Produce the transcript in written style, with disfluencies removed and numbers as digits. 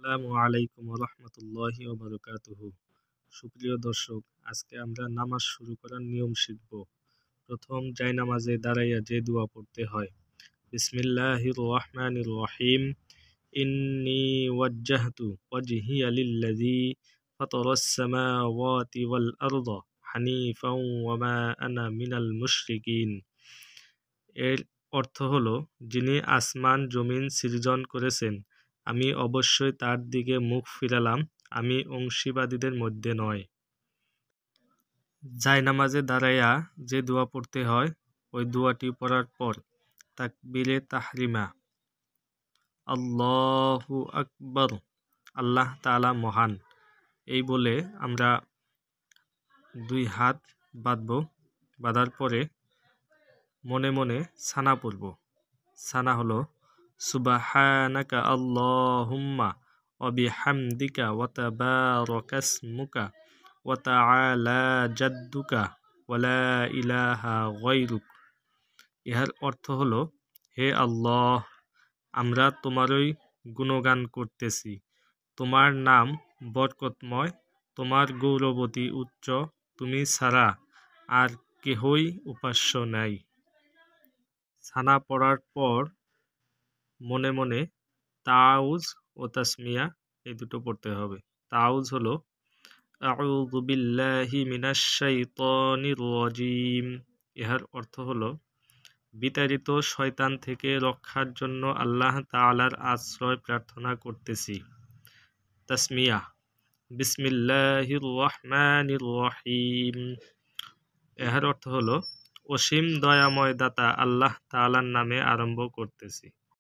আসসালামু আলাইকুম রহমতুল্লাহি ওয়া বারাকাতুহু। সুপ্রিয় দর্শক, আজকে আমরা নামাজ শুরু করার নিয়ম শিখব। প্রথম জায়নামাজে দাঁড়াইয়া যে দোয়া পড়তে হয়। বিসমিল্লাহির রহমানির রহিম। ইন্নী ওয়াজ্জাহতু ওয়াজহিয়া লিল্লাযী ফাতারাস সামাওয়াতি ওয়াল আরদা হানিফাও ওয়া মা আনা মিনাল মুশরিকিন। এর অর্থ হলো, যিনি আসমান জমিন সৃজন করেছেন, আমি অবশ্যই তার দিকে মুখ ফিরালাম, আমি অংশীবাদীদের মধ্যে নয়। জায়নামাজে দাঁড়াইয়া যে দোয়া পড়তে হয়, ওই দোয়াটি পড়ার পর তাকবীরে তাহরিমা, আল্লাহু আকবার, আল্লাহ তাআলা মহান, এই বলে আমরা দুই হাত বাঁধব। বাঁধার পরে মনে মনে সানা পড়ব। সানা হলো সুবহানাকা আল্লাহুম্মা ওয়া বিহামদিকা ওয়া তাবারাকাসমুকা ওয়া তাআলা জাদ্দুকা ওয়া লা ইলাহা গায়রুক। ইহার অর্থ হলো, হে আল্লাহ, আমরা তোমারই গুণগান করতেছি, তোমার নাম বরকতময়, তোমার গৌরবতী উচ্চ, তুমি ছাড়া আর কেহই উপাস্য নাই। সানা পড়ার পর মনে মনে তাউজ ও তাসমিয়া এই দুটো পড়তে হবে। তাউজ হলো আউযু বিল্লাহি মিনাশ শাইতানির রাজিম। ইহার অর্থ হলো, বিতাড়িত শয়তান থেকে রক্ষার জন্য আল্লাহ তাআলার আশ্রয় প্রার্থনা করতেছি। তাসমিয়া, বিসমিল্লাহির রহমানির রহিম। ইহার অর্থ হলো, অসীম দয়াময় দাতা আল্লাহ তাআলার নামে আরম্ভ করতেছি।